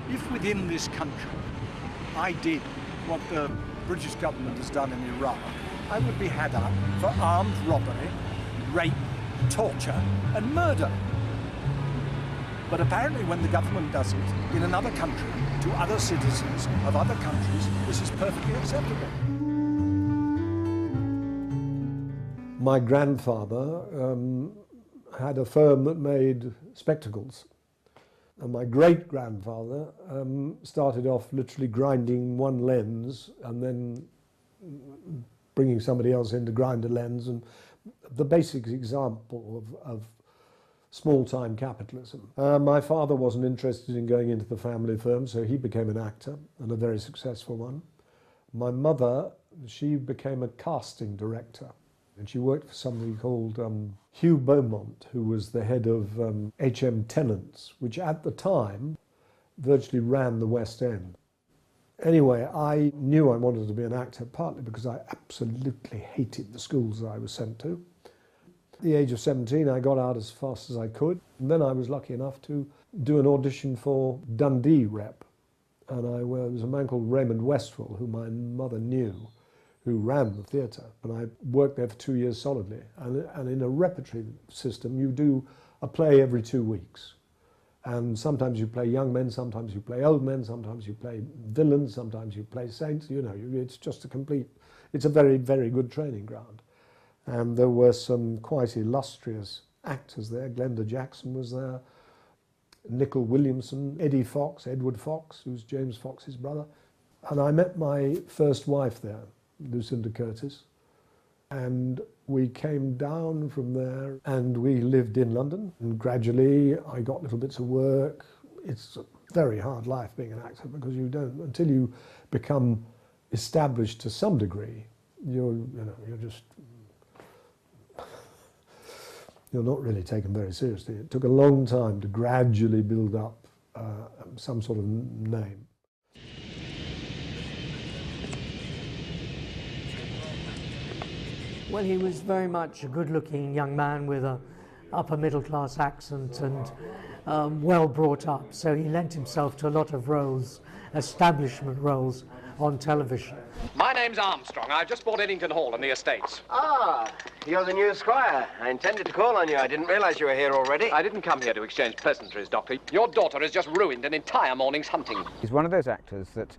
If within this country I did what the British government has done in Iraq, I would be had up for armed robbery, rape, torture and murder. But apparently when the government does it in another country to other citizens of other countries, this is perfectly acceptable. My grandfather had a firm that made spectacles. And my great-grandfather started off literally grinding one lens and then bringing somebody else in to grind a lens. And the basic example of small-time capitalism. My father wasn't interested in going into the family firm, so he became an actor, and a very successful one. My mother, she became a casting director, and she worked for somebody called Hugh Beaumont, who was the head of H.M. Tennant's, which at the time virtually ran the West End. Anyway, I knew I wanted to be an actor, partly because I absolutely hated the schools that I was sent to. At the age of 17, I got out as fast as I could, and then I was lucky enough to do an audition for Dundee Rep. And there was a man called Raymond Westwell, who my mother knew, who ran the theatre. And I worked there for 2 years solidly. And in a repertory system, you do a play every 2 weeks. And sometimes you play young men, sometimes you play old men, sometimes you play villains, sometimes you play saints. You know, it's just it's a very, very good training ground. And there were some quite illustrious actors there. Glenda Jackson was there, Nicol Williamson, Edward Fox, who's James Fox's brother. And I met my first wife there, Lucinda Curtis. And we came down from there and we lived in London. And gradually I got little bits of work. It's a very hard life being an actor because you don't, until you become established to some degree, you're not really taken very seriously. It took a long time to gradually build up some sort of name. Well, he was very much a good-looking young man with a upper-middle-class accent and well brought up, so he lent himself to a lot of roles, establishment roles on television. My name's Armstrong. I've just bought Eddington Hall and the estates. Ah, you're the new squire. I intended to call on you. I didn't realize you were here already. I didn't come here to exchange pleasantries, Doctor. Your daughter has just ruined an entire morning's hunting. He's one of those actors that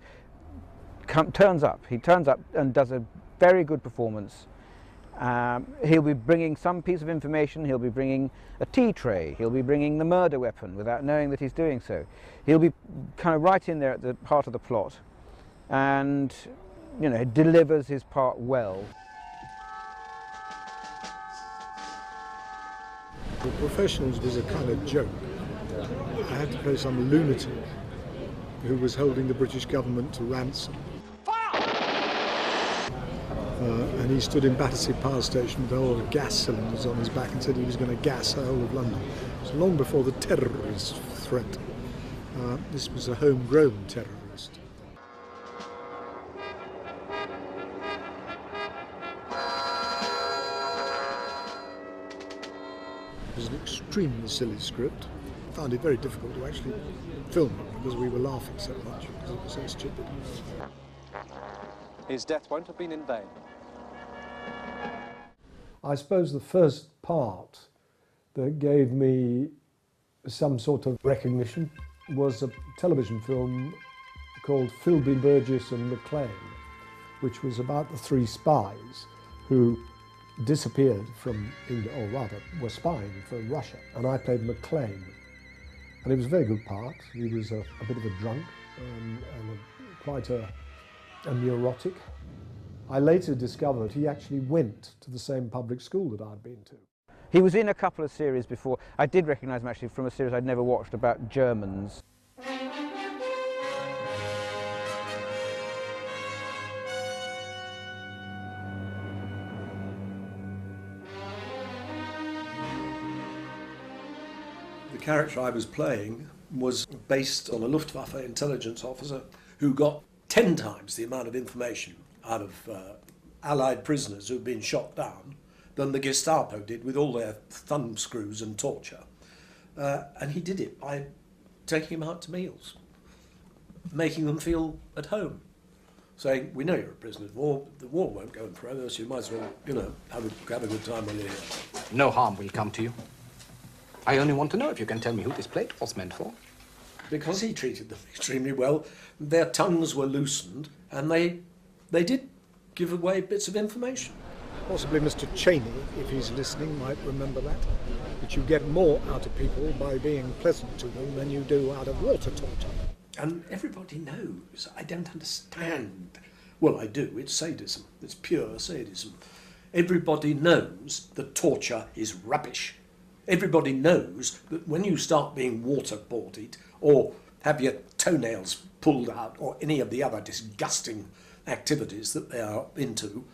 turns up. He turns up and does a very good performance. He'll be bringing some piece of information, he'll be bringing a tea tray, he'll be bringing the murder weapon without knowing that he's doing so. He'll be kind of right in there at the heart of the plot and, you know, delivers his part well. The Professionals was a kind of joke. I had to play some lunatic who was holding the British government to ransom. And he stood in Battersea Power Station with a whole of gas cylinders on his back and said he was going to gas the whole of London. It was long before the terrorist threat. This was a homegrown terrorist. It was an extremely silly script. I found it very difficult to actually film it because we were laughing so much because it was so stupid. His death won't have been in vain. I suppose the first part that gave me some sort of recognition was a television film called Philby, Burgess and Maclean, which was about the three spies who disappeared from England, or rather were spying for Russia, and I played Maclean. And it was a very good part. He was a bit of a drunk and quite a neurotic. I later discovered he actually went to the same public school that I'd been to. He was in a couple of series before. I did recognise him actually from a series I'd never watched about Germans. The character I was playing was based on a Luftwaffe intelligence officer who got 10 times the amount of information out of Allied prisoners who'd been shot down than the Gestapo did with all their thumbscrews and torture. And he did it by taking him out to meals. making them feel at home, saying, we know you're a prisoner of war, the war won't go on forever, so you might as well, you know, have a good time while you're here. No harm will come to you. I only want to know if you can tell me who this plate was meant for. Because he treated them extremely well, their tongues were loosened, and they did give away bits of information. Possibly Mr. Cheney, if he's listening, might remember that. That you get more out of people by being pleasant to them than you do out of water torture. And everybody knows. I don't understand. Well, I do. It's sadism. It's pure sadism. Everybody knows that torture is rubbish. Everybody knows that when you start being waterboarded or have your toenails pulled out or any of the other disgusting activities that they are into,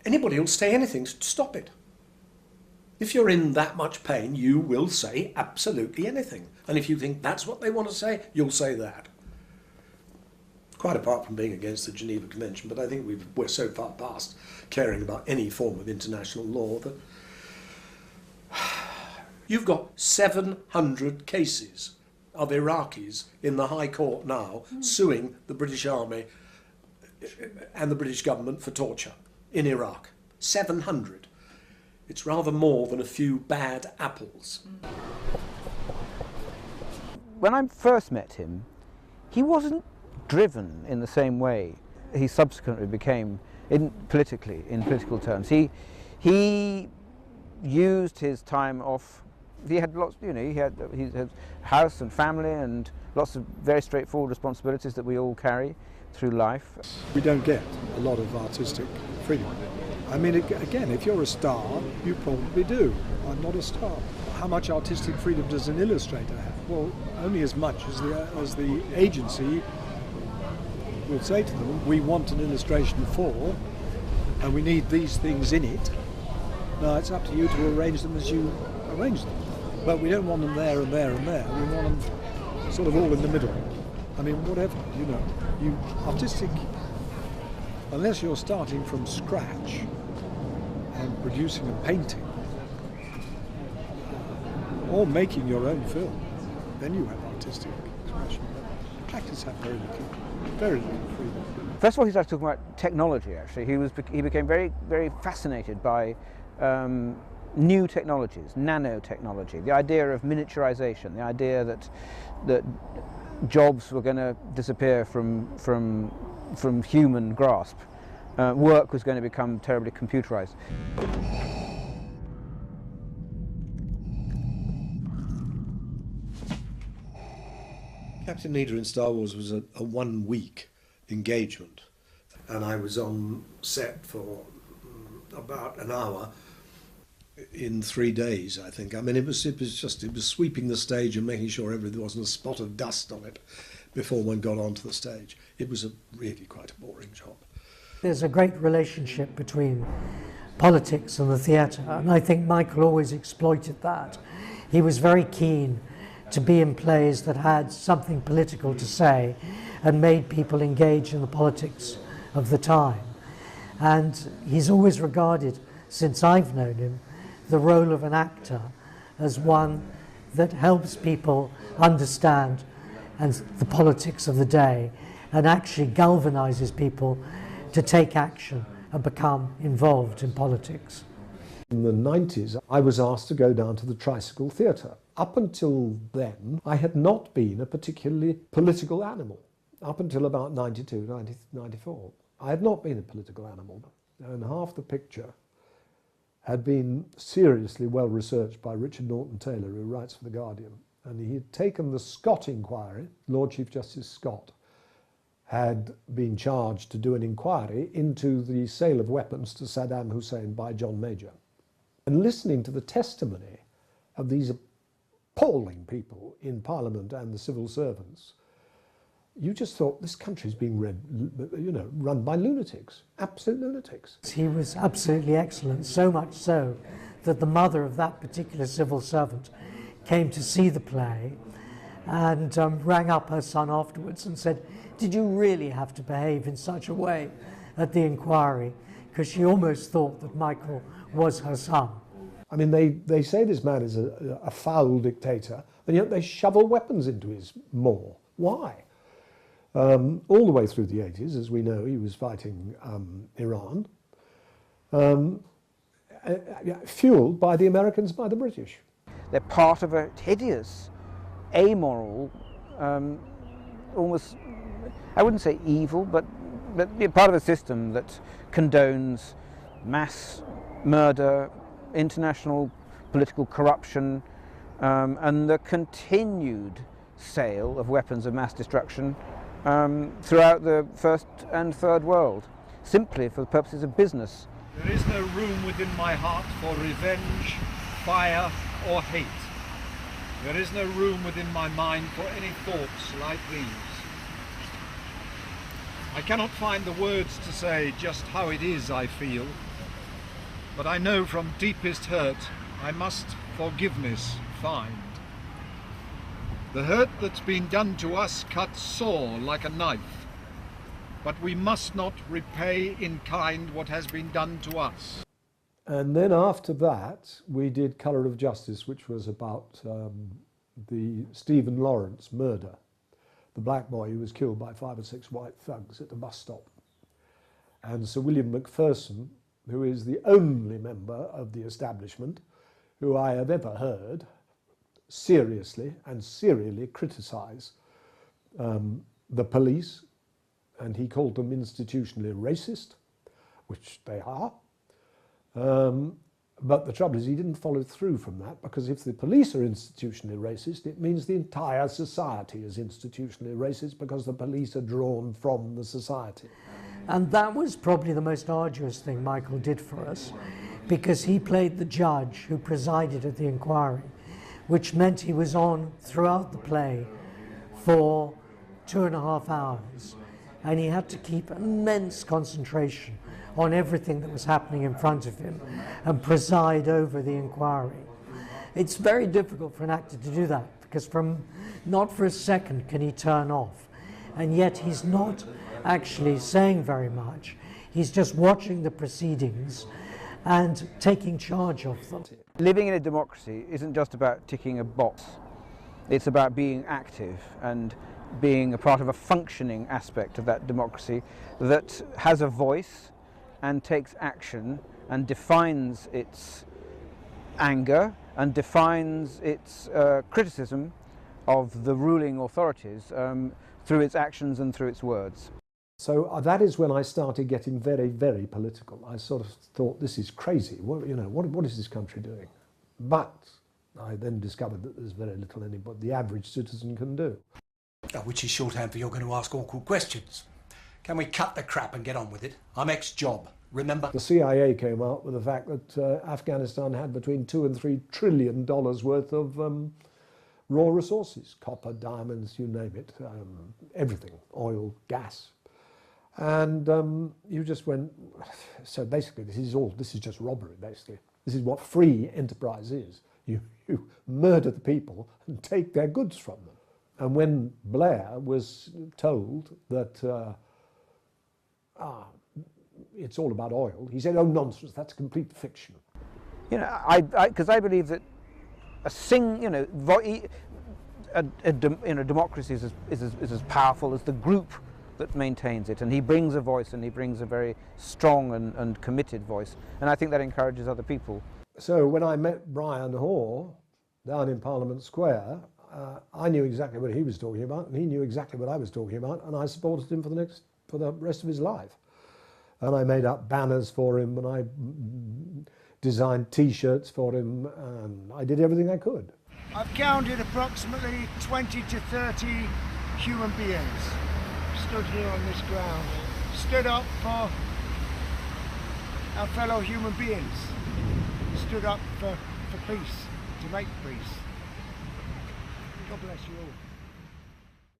anybody will say anything to stop it. If you're in that much pain, you will say absolutely anything. And if you think that's what they want to say, you'll say that. Quite apart from being against the Geneva Convention, but I think we're so far past caring about any form of international law that you've got 700 cases of Iraqis in the High Court now suing the British Army and the British government for torture in Iraq. 700. It's rather more than a few bad apples. When I first met him, he wasn't driven in the same way he subsequently became in political terms. He used his time off. He had lots, you know, he had house and family and lots of very straightforward responsibilities that we all carry through life. We don't get a lot of artistic freedom. I mean, again, if you're a star, you probably do. I'm not a star. How much artistic freedom does an illustrator have? Well, only as much as the agency will say to them, we want an illustration for, and we need these things in it. Now, it's up to you to arrange them as you arrange them. But we don't want them there and there and there. We want them sort of all in the middle. I mean, whatever, you know. Artistic, unless you're starting from scratch and producing a painting or making your own film, then you have artistic expression. Actors have very little freedom. First of all, he started talking about technology, actually. He became very, very fascinated by new technologies, nanotechnology, the idea of miniaturization, the idea that jobs were going to disappear from human grasp. Work was going to become terribly computerized. Captain Leader in Star Wars was a 1 week engagement, and I was on set for about an hour in 3 days, I think. I mean, it was sweeping the stage and making sure there wasn't a spot of dust on it before one got onto the stage. It was really quite a boring job. There's a great relationship between politics and the theatre, and I think Michael always exploited that. He was very keen to be in plays that had something political to say and made people engage in the politics of the time. And he's always regarded, since I've known him, the role of an actor as one that helps people understand the politics of the day and actually galvanizes people to take action and become involved in politics. In the 90s, I was asked to go down to the Tricycle Theatre. Up until then, I had not been a particularly political animal. Up until about 92, 94. I had not been a political animal. And half the picture had been seriously well researched by Richard Norton Taylor, who writes for The Guardian. And he had taken the Scott inquiry. Lord Chief Justice Scott had been charged to do an inquiry into the sale of weapons to Saddam Hussein by John Major. And listening to the testimony of these appalling people in Parliament and the civil servants, you just thought this country's being run by lunatics, absolute lunatics. He was absolutely excellent, so much so that the mother of that particular civil servant came to see the play and rang up her son afterwards and said, "Did you really have to behave in such a way at the inquiry?" Because she almost thought that Michael was her son. I mean, they say this man is a foul dictator, and yet they shovel weapons into his maw. Why? all the way through the 80s. As we know, he was fighting Iran, fueled by the Americans, by the British. They're part of a hideous, amoral, almost, I wouldn't say evil, but part of a system that condones mass murder, international political corruption, and the continued sale of weapons of mass destruction throughout the First and Third World, simply for the purposes of business. There is no room within my heart for revenge, fire, or hate. There is no room within my mind for any thoughts like these. I cannot find the words to say just how it is I feel, but I know from deepest hurt I must forgiveness find. The hurt that's been done to us cuts sore like a knife, but we must not repay in kind what has been done to us. And then after that, we did Colour of Justice, which was about the Stephen Lawrence murder, the black boy who was killed by 5 or 6 white thugs at the bus stop. And Sir William Macpherson, who is the only member of the establishment who I have ever heard seriously and serially criticise the police, and he called them institutionally racist, which they are. But the trouble is he didn't follow through from that, because if the police are institutionally racist, it means the entire society is institutionally racist, because the police are drawn from the society. And that was probably the most arduous thing Michael did for us, because he played the judge who presided at the inquiry, which meant he was on throughout the play for 2.5 hours, and he had to keep immense concentration on everything that was happening in front of him and preside over the inquiry. It's very difficult for an actor to do that, because not for a second can he turn off, and yet he's not actually saying very much. He's just watching the proceedings and taking charge of them. Living in a democracy isn't just about ticking a box. It's about being active and being a part of a functioning aspect of that democracy that has a voice and takes action and defines its anger and defines its criticism of the ruling authorities through its actions and through its words. So that is when I started getting very, very political. I sort of thought, this is crazy. What is this country doing? But I then discovered that there's very little anybody, the average citizen, can do. Which is shorthand for you're going to ask awkward questions. Can we cut the crap and get on with it? I'm ex-job, remember? The CIA came out with the fact that Afghanistan had between $2 and $3 trillion worth of raw resources, copper, diamonds, you name it, everything, oil, gas. And you just went, so basically this is just robbery, basically. This is what free enterprise is. You murder the people and take their goods from them. And when Blair was told that it's all about oil, he said, oh, nonsense, that's complete fiction. You know, because I believe that democracy is as powerful as the group that maintains it, and he brings a voice, and he brings a very strong and committed voice, and I think that encourages other people. So when I met Brian Haw down in Parliament Square, I knew exactly what he was talking about, and he knew exactly what I was talking about, and I supported him for the rest of his life. And I made up banners for him, and I designed T-shirts for him, and I did everything I could. I've counted approximately 20 to 30 human beings stood here on this ground, stood up for our fellow human beings, stood up for peace, to make peace. God bless you all.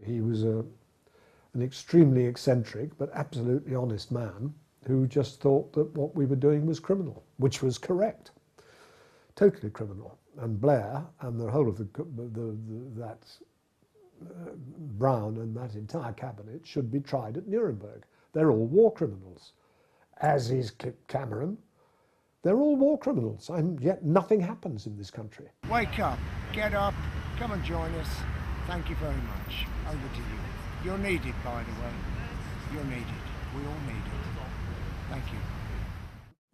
He was an extremely eccentric but absolutely honest man who just thought that what we were doing was criminal, which was correct, totally criminal. And Blair and the whole of that Brown and that entire cabinet should be tried at Nuremberg. They're all war criminals, as is Cameron. They're all war criminals, and yet nothing happens in this country. Wake up, get up, come and join us. Thank you very much. Over to you. You're needed, by the way. You're needed. We all need it. Thank you.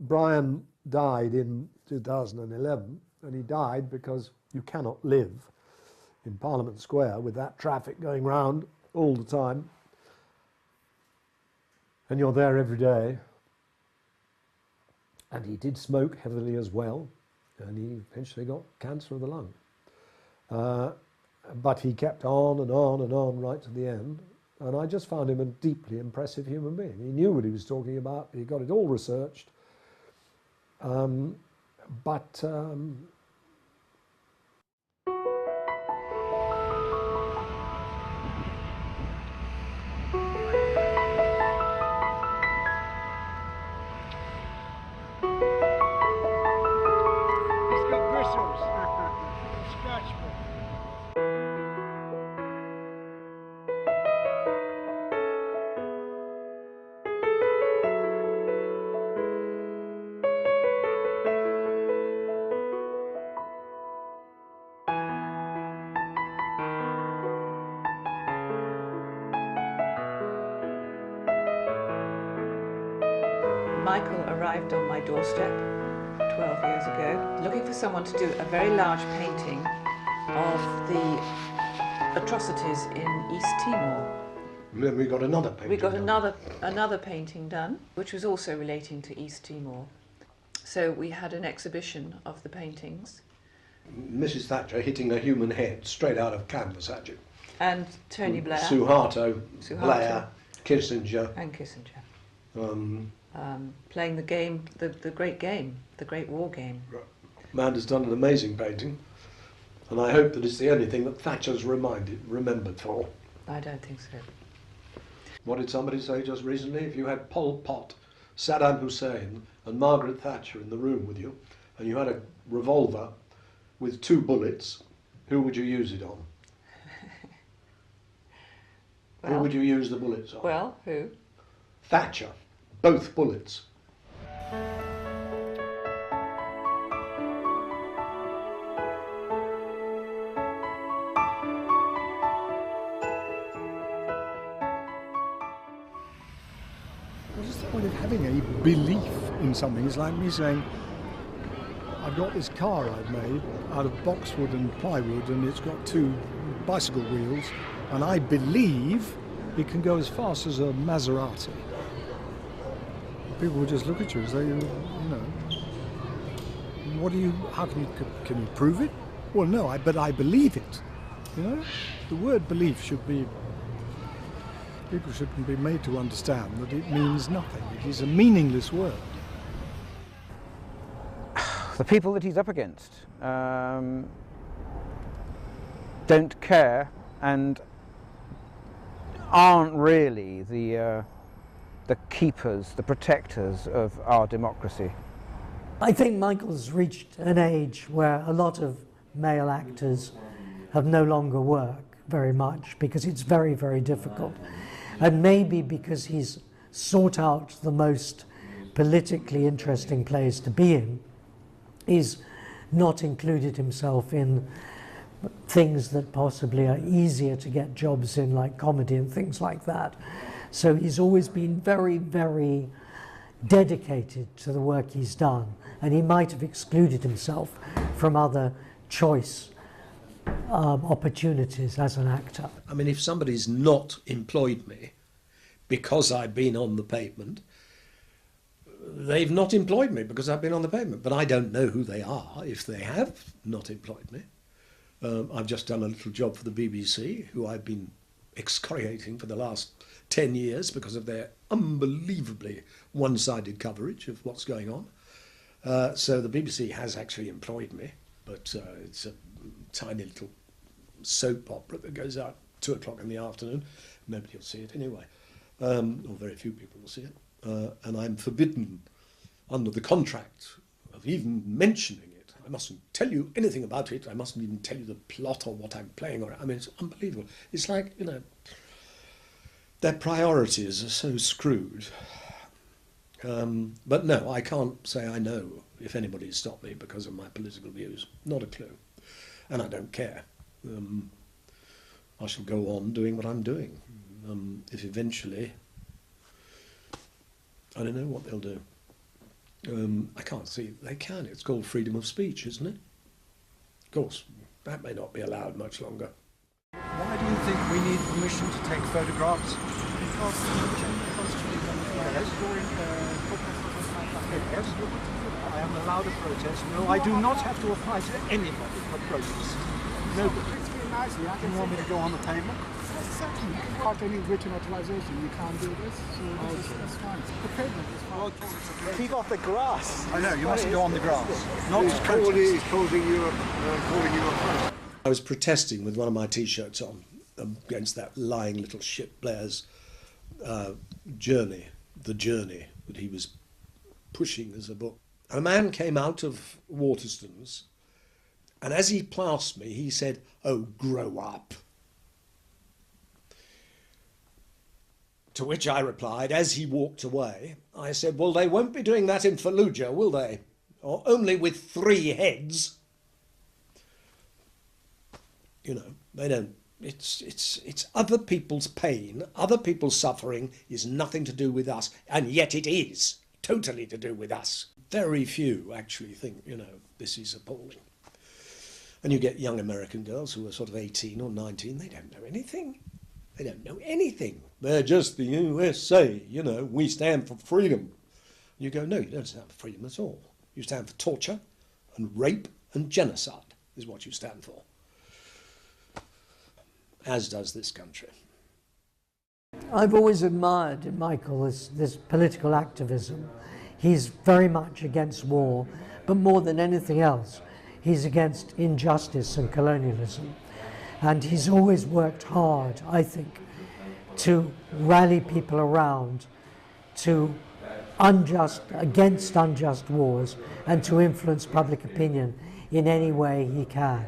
Brian died in 2011, and he died because you cannot live in Parliament Square with that traffic going round all the time, and you're there every day. And he did smoke heavily as well, and he eventually got cancer of the lung. But he kept on and on and on right to the end, and I just found him a deeply impressive human being. He knew what he was talking about, he got it all researched, but He's got bristles. Scratch me. Michael arrived on my doorstep 12 years ago, looking for someone to do a very large painting of the atrocities in East Timor. Then we got another painting. We got done. another painting done, which was also relating to East Timor. So we had an exhibition of the paintings. Mrs. Thatcher hitting a human head straight out of canvas at you. And Tony Blair. Suharto, Suharto. Blair, Kissinger. And Kissinger. Um, Playing the game, the great game, the great war game. Man has done an amazing painting, and I hope that it's the only thing that Thatcher's remembered for. I don't think so. What did somebody say just recently? If you had Pol Pot, Saddam Hussein and Margaret Thatcher in the room with you, and you had a revolver with 2 bullets, who would you use it on? Well, who would you use the bullets on? Well, who? Thatcher. Both bullets. What is the point of having a belief in something? It's like me saying, I've got this car I've made out of boxwood and plywood, and it's got 2 bicycle wheels, and I believe it can go as fast as a Maserati. People will just look at you and say, you know, what do you, how can you prove it? Well, no, but I believe it. You know, the word belief should be, people shouldn't be made to understand that it means nothing. It is a meaningless word. The people that he's up against don't care and aren't really the keepers, the protectors of our democracy. I think Michael's reached an age where a lot of male actors have no longer work very much because it's very, very difficult. And maybe because he's sought out the most politically interesting place to be in, he's not included himself in things that possibly are easier to get jobs in, like comedy and things like that. So he's always been very, very dedicated to the work he's done, and he might have excluded himself from other choice opportunities as an actor. I mean, if somebody's not employed me because I've been on the pavement, they've not employed me because I've been on the pavement. But I don't know who they are if they have not employed me. I've just done a little job for the BBC, who I've been excoriating for the last 10 years because of their unbelievably one-sided coverage of what's going on. So the BBC has actually employed me, but it's a tiny little soap opera that goes out 2 o'clock in the afternoon. Nobody will see it anyway, or very few people will see it. And I'm forbidden under the contract of even mentioning it. I mustn't tell you anything about it. I mustn't even tell you the plot or what I'm playing. I mean, it's unbelievable. It's like, you know, their priorities are so screwed. But no, I can't say I know if anybody's stopped me because of my political views. Not a clue. And I don't care. I shall go on doing what I'm doing. if eventually, I don't know what they'll do. I can't see they can. It's called freedom of speech, isn't it? Of course, that may not be allowed much longer. Why do you think we need permission to take photographs? Yes, I am allowed a protest. No, I do not have to apply to anybody for protest. Nobody. Do you want me to go on the pavement? Exactly. Without any written authorization, you can't do this. So that's fine. The pavement is fine. Keep off the grass. I know, you mustn't go on the grass. Not to protest. He's calling you a protest. I was protesting with one of my T-shirts on against that lying little shit Blair's journey, the journey that he was pushing as a book. And a man came out of Waterstones, and as he passed me, he said, "Oh, grow up." To which I replied, as he walked away, I said, "Well, they won't be doing that in Fallujah, will they? Or only with 3 heads." You know, they don't. It's other people's pain, other people's suffering is nothing to do with us, and yet it is totally to do with us. Very few actually think, you know, this is appalling. And you get young American girls who are sort of 18 or 19, they don't know anything. They don't know anything. They're just the USA, you know, we stand for freedom. You go, no, you don't stand for freedom at all. You stand for torture and rape and genocide is what you stand for. As does this country. I've always admired in Michael this political activism. He's very much against war, but more than anything else, he's against injustice and colonialism. And he's always worked hard, I think, to rally people around to against unjust wars and to influence public opinion in any way he can.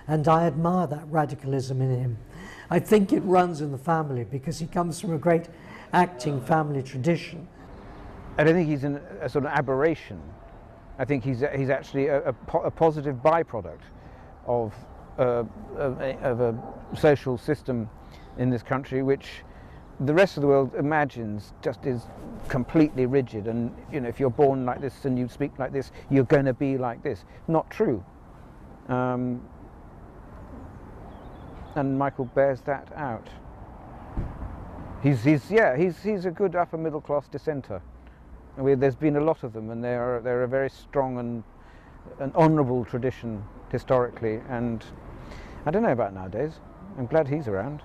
And I admire that radicalism in him. I think it runs in the family because he comes from a great acting family tradition. I don't think he's a sort of aberration. I think he's actually a positive byproduct of a social system in this country which the rest of the world imagines just is completely rigid, and you know, if you're born like this and you speak like this, you're going to be like this. Not true. And Michael bears that out. He's a good upper middle class dissenter. There's been a lot of them, and they're a very strong and an honourable tradition historically, and I don't know about nowadays. I'm glad he's around.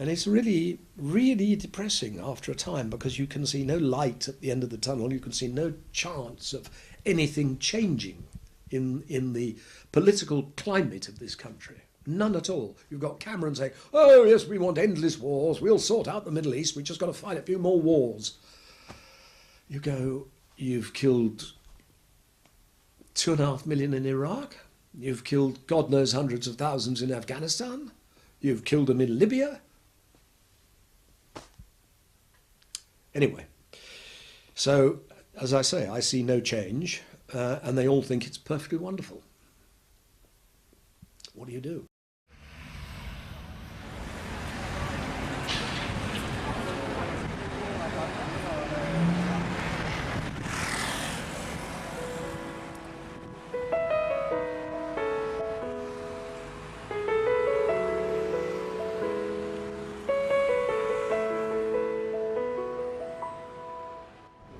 And it's really, really depressing after a time because you can see no light at the end of the tunnel. You can see no chance of anything changing in the political climate of this country. None at all. You've got Cameron saying, "Oh yes, we want endless wars. We'll sort out the Middle East. We've just got to fight a few more wars." You go, you've killed 2.5 million in Iraq. You've killed God knows hundreds of thousands in Afghanistan. You've killed them in Libya. Anyway, so as I say, I see no change, and they all think it's perfectly wonderful. What do you do?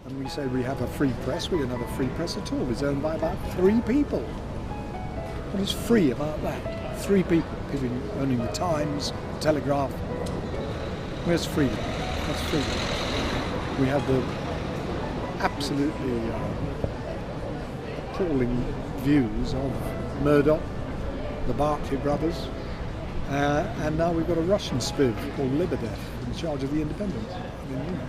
And we say we have a free press. We don't have a free press at all. It's owned by about 3 people. What is free about that? 3 people owning the Times, the Telegraph. Where's freedom? What's freedom? We have the absolutely appalling views of Murdoch, the Barclay brothers, and now we've got a Russian spiv called Lebedev in charge of the Independent. I mean, you know.